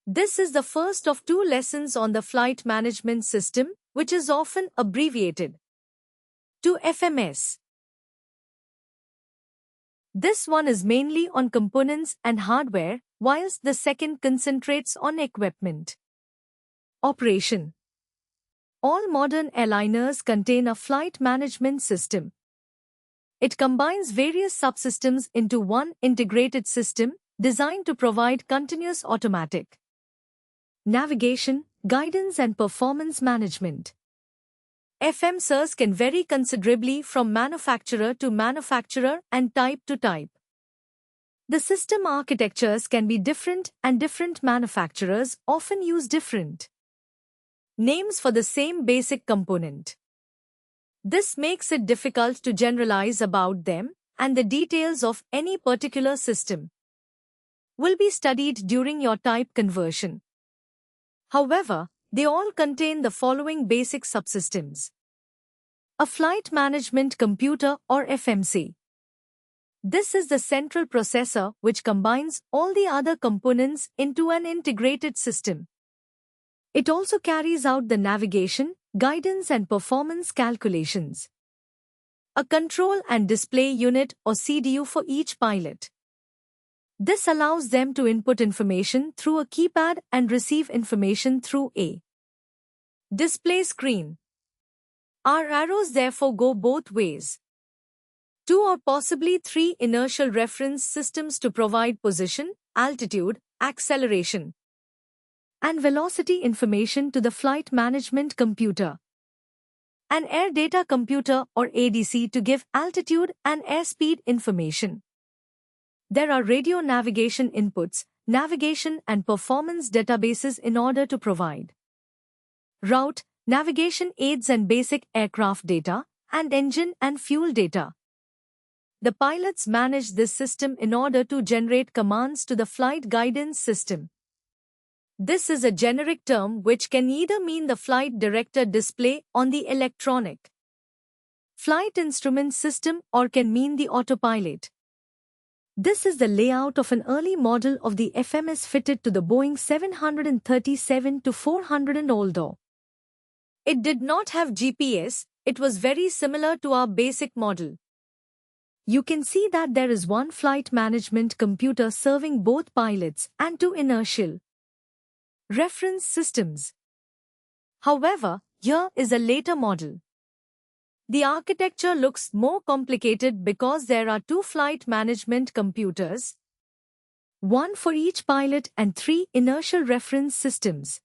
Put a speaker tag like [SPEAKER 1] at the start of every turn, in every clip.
[SPEAKER 1] This is the first of two lessons on the Flight Management System, which is often abbreviated to FMS. This one is mainly on components and hardware, whilst the second concentrates on equipment. Operation. All modern airliners contain a flight management system. It combines various subsystems into one integrated system designed to provide continuous automatic navigation, guidance and performance management. FMSs can vary considerably from manufacturer to manufacturer and type to type. The system architectures can be different and different manufacturers often use different names for the same basic component. This makes it difficult to generalize about them, and the details of any particular system will be studied during your type conversion. However, they all contain the following basic subsystems. A flight management computer or FMC. This is the central processor which combines all the other components into an integrated system. It also carries out the navigation, guidance and performance calculations. A control and display unit or CDU for each pilot. This allows them to input information through a keypad and receive information through a display screen. Our arrows therefore go both ways. 2 or possibly 3 inertial reference systems to provide position, altitude, acceleration, and velocity information to the flight management computer. An air data computer or ADC to give altitude and airspeed information. There are radio navigation inputs, navigation and performance databases in order to provide route, navigation aids and basic aircraft data, and engine and fuel data. The pilots manage this system in order to generate commands to the flight guidance system. This is a generic term which can either mean the flight director display on the electronic flight instrument system or can mean the autopilot. This is the layout of an early model of the FMS fitted to the Boeing 737-400. Although it did not have GPS, it was very similar to our basic model. You can see that there is one flight management computer serving both pilots and 2 inertial reference systems. However, here is a later model. The architecture looks more complicated because there are 2 flight management computers, 1 for each pilot and 3 inertial reference systems.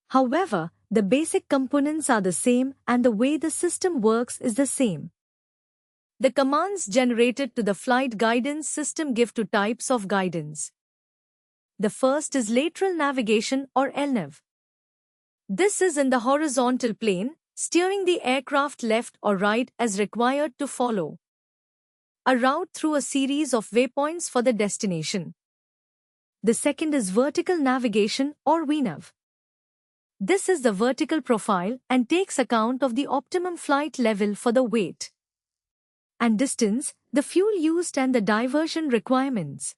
[SPEAKER 1] However, the basic components are the same and the way the system works is the same. The commands generated to the flight guidance system give 2 types of guidance. The first is lateral navigation or LNAV. This is in the horizontal plane, steering the aircraft left or right as required to follow a route through a series of waypoints for the destination. The second is vertical navigation or VNAV. This is the vertical profile and takes account of the optimum flight level for the weight and distance, the fuel used and the diversion requirements.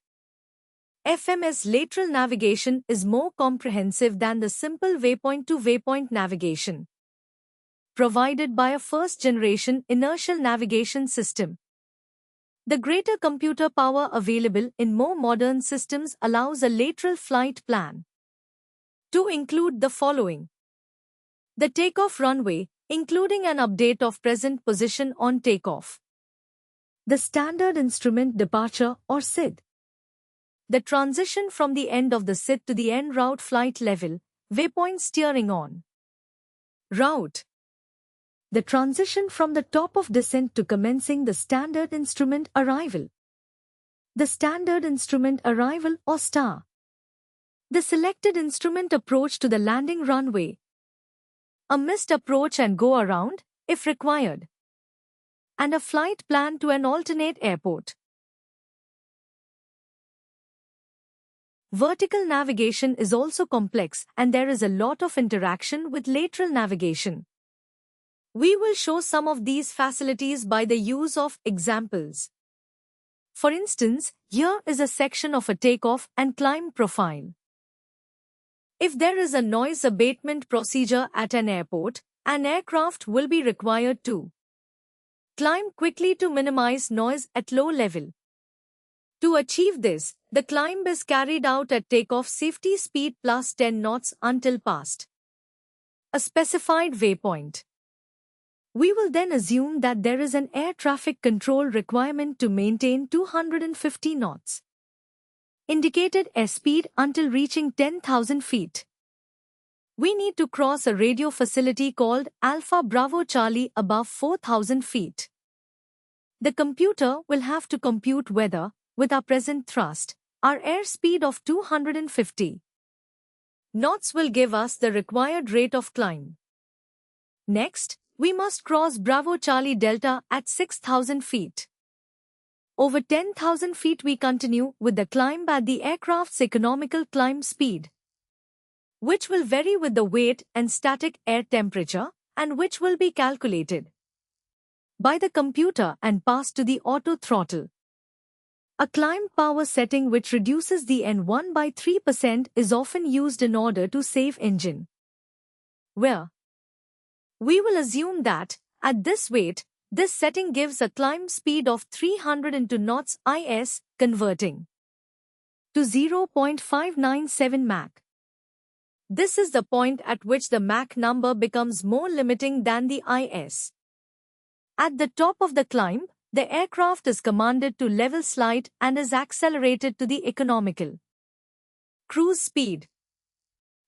[SPEAKER 1] FMS lateral navigation is more comprehensive than the simple waypoint-to-waypoint navigation provided by a first-generation inertial navigation system. The greater computer power available in more modern systems allows a lateral flight plan to include the following: the takeoff runway, including an update of present position on takeoff, the standard instrument departure or SID, the transition from the end of the SID to the en route flight level, waypoint steering on route, the transition from the top of descent to commencing the standard instrument arrival, the standard instrument arrival or STAR, the selected instrument approach to the landing runway, a missed approach and go around, if required, and a flight plan to an alternate airport. Vertical navigation is also complex and there is a lot of interaction with lateral navigation. We will show some of these facilities by the use of examples. For instance, here is a section of a takeoff and climb profile. If there is a noise abatement procedure at an airport, an aircraft will be required to climb quickly to minimize noise at low level. To achieve this, the climb is carried out at takeoff safety speed plus 10 knots until past a specified waypoint. We will then assume that there is an air traffic control requirement to maintain 250 knots indicated airspeed until reaching 10,000 feet. We need to cross a radio facility called Alpha Bravo Charlie above 4,000 feet. The computer will have to compute whether, with our present thrust, our airspeed of 250 knots will give us the required rate of climb. Next, we must cross Bravo Charlie Delta at 6,000 feet. Over 10,000 feet we continue with the climb at the aircraft's economical climb speed, which will vary with the weight and static air temperature, and which will be calculated by the computer and passed to the auto throttle. A climb power setting which reduces the N1 by 3% is often used in order to save engine wear. We will assume that, at this weight, this setting gives a climb speed of 302 knots is, converting to 0.597 Mach. This is the point at which the Mach number becomes more limiting than the is. At the top of the climb, the aircraft is commanded to level slide and is accelerated to the economical cruise speed.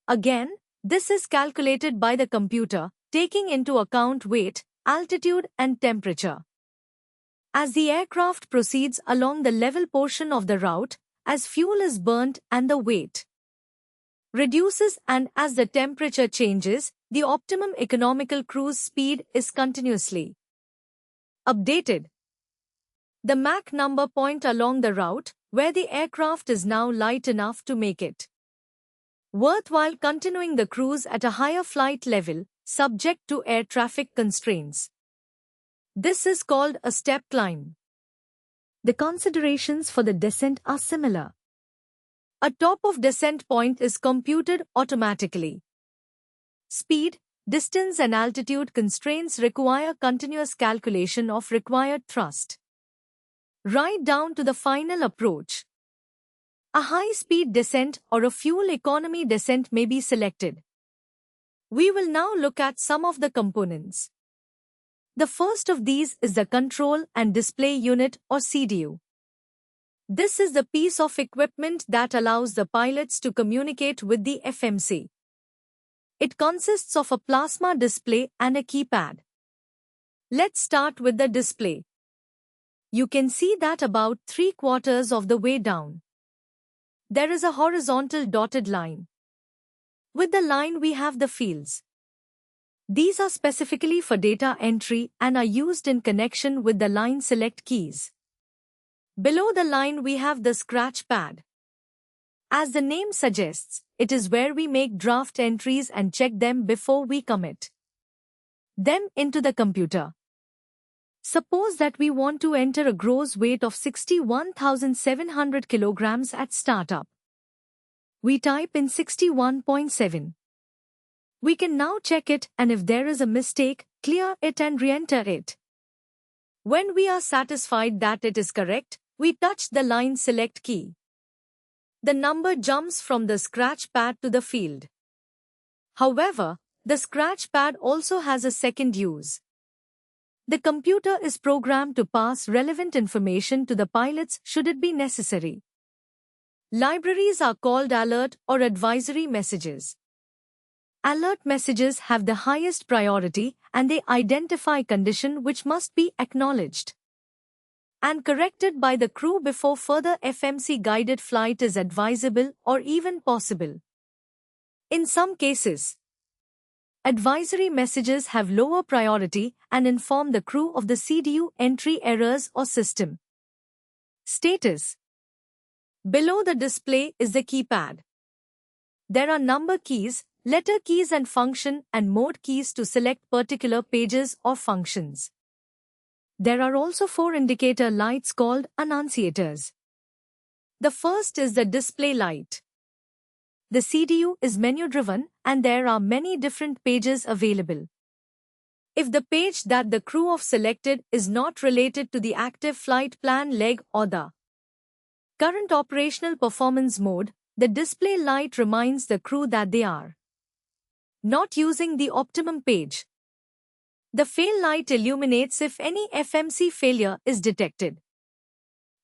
[SPEAKER 1] Again, this is calculated by the computer, taking into account weight, altitude and temperature. As the aircraft proceeds along the level portion of the route, as fuel is burnt and the weight reduces and as the temperature changes, the optimum economical cruise speed is continuously updated. The Mach number point along the route, where the aircraft is now light enough to make it worthwhile continuing the cruise at a higher flight level, subject to air traffic constraints. This is called a step climb. The considerations for the descent are similar. A top of descent point is computed automatically. Speed, distance and altitude constraints require continuous calculation of required thrust, right down to the final approach. A high-speed descent or a fuel economy descent may be selected. We will now look at some of the components. The first of these is the Control and Display Unit or CDU. This is the piece of equipment that allows the pilots to communicate with the FMC. It consists of a plasma display and a keypad. Let's start with the display. You can see that about 3/4 of the way down, there is a horizontal dotted line. With the line we have the fields. These are specifically for data entry and are used in connection with the line select keys. Below the line we have the scratch pad. As the name suggests, it is where we make draft entries and check them before we commit them into the computer. Suppose that we want to enter a gross weight of 61,700 kilograms at startup. We type in 61.7. We can now check it, and if there is a mistake, clear it and re-enter it. When we are satisfied that it is correct, we touch the line select key. The number jumps from the scratch pad to the field. However, the scratch pad also has a second use. The computer is programmed to pass relevant information to the pilots should it be necessary. Libraries are called alert or advisory messages. Alert messages have the highest priority and they identify condition which must be acknowledged and corrected by the crew before further FMC-guided flight is advisable or even possible. In some cases, advisory messages have lower priority and inform the crew of the CDU entry errors or system status. Below the display is the keypad. There are number keys, letter keys and function and mode keys to select particular pages or functions. There are also 4 indicator lights called annunciators. The first is the display light. the CDU is menu-driven and there are many different pages available. If the page that the crew of selected is not related to the active flight plan leg or the current operational performance mode, the display light reminds the crew that they are not using the optimum page. The fail light illuminates if any FMC failure is detected.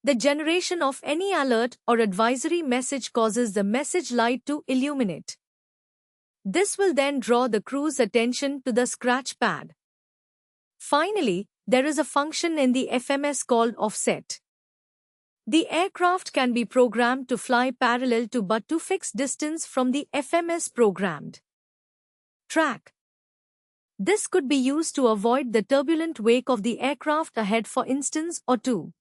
[SPEAKER 1] The generation of any alert or advisory message causes the message light to illuminate. This will then draw the crew's attention to the scratch pad. Finally, there is a function in the FMS called offset. The aircraft can be programmed to fly parallel to but to fixed distance from the FMS programmed track. This could be used to avoid the turbulent wake of the aircraft ahead, for instance, or to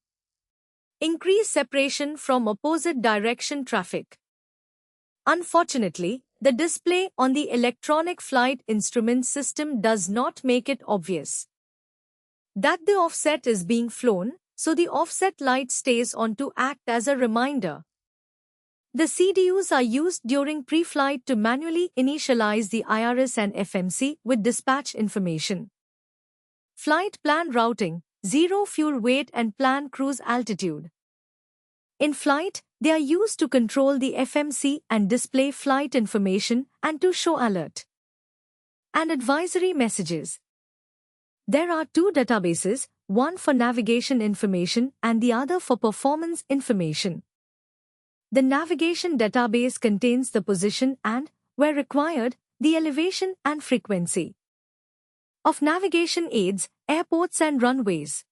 [SPEAKER 1] increase separation from opposite direction traffic. Unfortunately, the display on the electronic flight instrument system does not make it obvious that the offset is being flown, so the offset light stays on to act as a reminder. The CDUs are used during pre-flight to manually initialize the IRS and FMC with dispatch information, flight plan routing, zero fuel weight and plan cruise altitude. In flight, they are used to control the FMC and display flight information and to show alert and advisory messages. There are two databases, one for navigation information and the other for performance information. The navigation database contains the position and, where required, the elevation and frequency of navigation aids, airports and runways.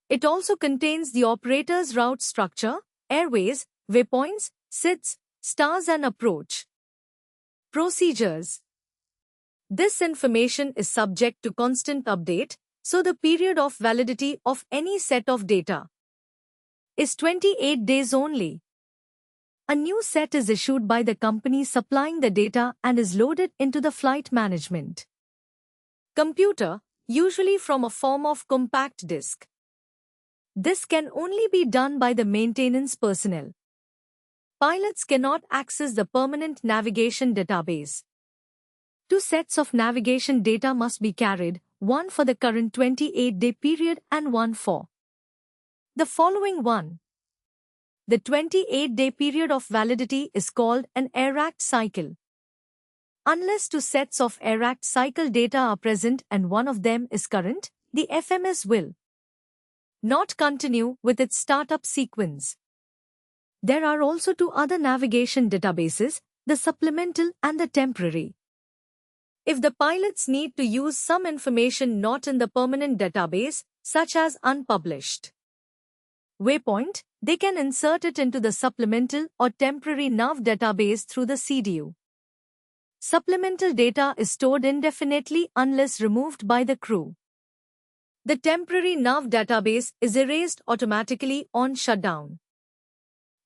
[SPEAKER 1] It also contains the operator's route structure, airways, waypoints, SIDS, stars and approach procedures. This information is subject to constant update, so the period of validity of any set of data is 28 days only. A new set is issued by the company supplying the data and is loaded into the flight management computer, usually from a form of compact disk. This can only be done by the maintenance personnel. Pilots cannot access the permanent navigation database. Two sets of navigation data must be carried, one for the current 28-day period and one for the following one. The 28-day period of validity is called an AIRACT cycle. Unless two sets of AIRACT cycle data are present and one of them is current, the FMS will not continue with its startup sequence. There are also two other navigation databases, the supplemental and the temporary. If the pilots need to use some information not in the permanent database, such as unpublished waypoint, they can insert it into the supplemental or temporary NAV database through the CDU. Supplemental data is stored indefinitely unless removed by the crew. The temporary NAV database is erased automatically on shutdown.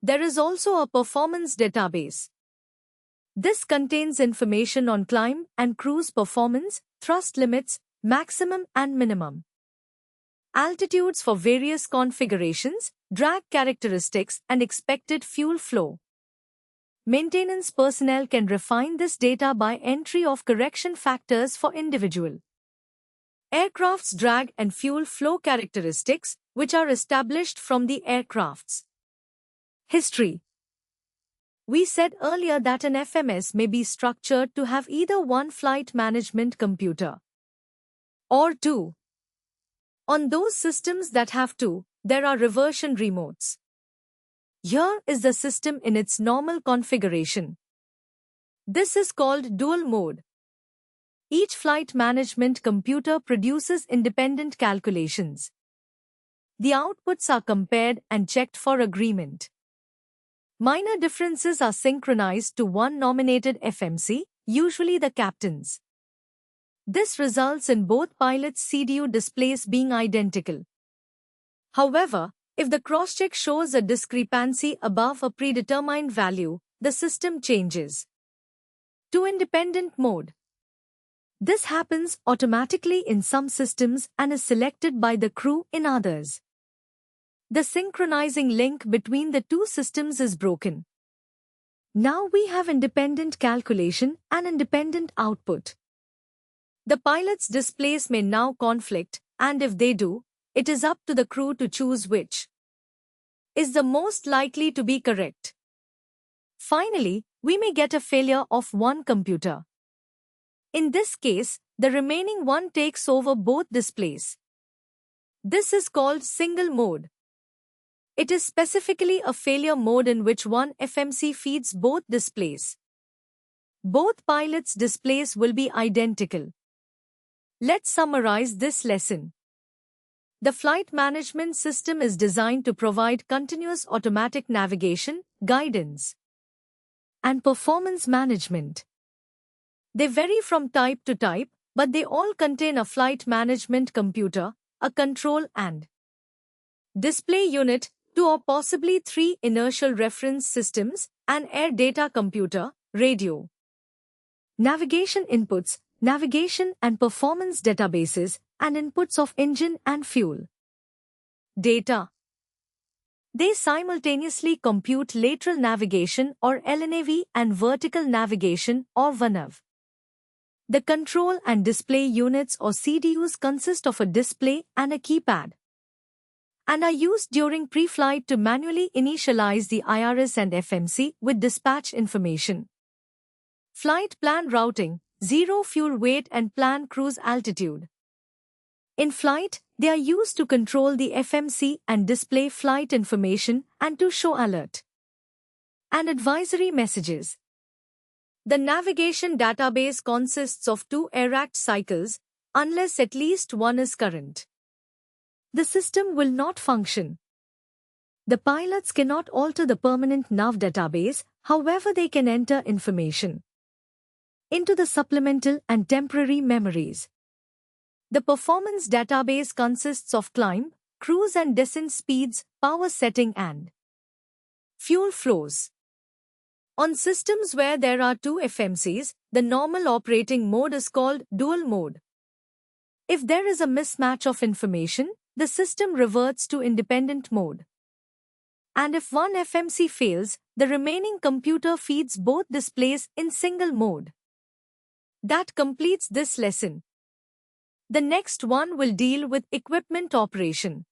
[SPEAKER 1] There is also a performance database. This contains information on climb and cruise performance, thrust limits, maximum and minimum altitudes for various configurations, drag characteristics, and expected fuel flow. Maintenance personnel can refine this data by entry of correction factors for individual aircraft's drag and fuel flow characteristics, which are established from the aircraft's history. We said earlier that an FMS may be structured to have either one flight management computer or two. On those systems that have two, there are reversion remotes. Here is the system in its normal configuration. This is called dual mode. Each flight management computer produces independent calculations. The outputs are compared and checked for agreement. Minor differences are synchronized to one nominated FMC, usually the captain's. This results in both pilots' CDU displays being identical. However, if the crosscheck shows a discrepancy above a predetermined value, the system changes to independent mode. This happens automatically in some systems and is selected by the crew in others. The synchronizing link between the two systems is broken. Now we have independent calculation and independent output. The pilot's displays may now conflict, and if they do, it is up to the crew to choose which is the most likely to be correct. Finally, we may get a failure of one computer. In this case, the remaining one takes over both displays. This is called single mode. It is specifically a failure mode in which one FMC feeds both displays. Both pilots' displays will be identical. Let's summarize this lesson. The flight management system is designed to provide continuous automatic navigation, guidance, and performance management. They vary from type to type, but they all contain a flight management computer, a control and display unit, 2 or possibly 3 inertial reference systems, an air data computer, radio, navigation inputs, navigation and performance databases, and inputs of engine and fuel data. They simultaneously compute lateral navigation or LNAV and vertical navigation or VNAV. The control and display units or CDUs consist of a display and a keypad and are used during pre-flight to manually initialize the IRS and FMC with dispatch information. Flight plan routing, zero fuel weight and plan cruise altitude. In flight, they are used to control the FMC and display flight information and to show alert and advisory messages. The navigation database consists of 2 AIRACT cycles, unless at least one is current. The system will not function. The pilots cannot alter the permanent nav database, however they can enter information into the supplemental and temporary memories. The performance database consists of climb, cruise and descent speeds, power setting and fuel flows. On systems where there are 2 FMCs, the normal operating mode is called dual mode. If there is a mismatch of information, the system reverts to independent mode. And if one FMC fails, the remaining computer feeds both displays in single mode. That completes this lesson. The next one will deal with equipment operation.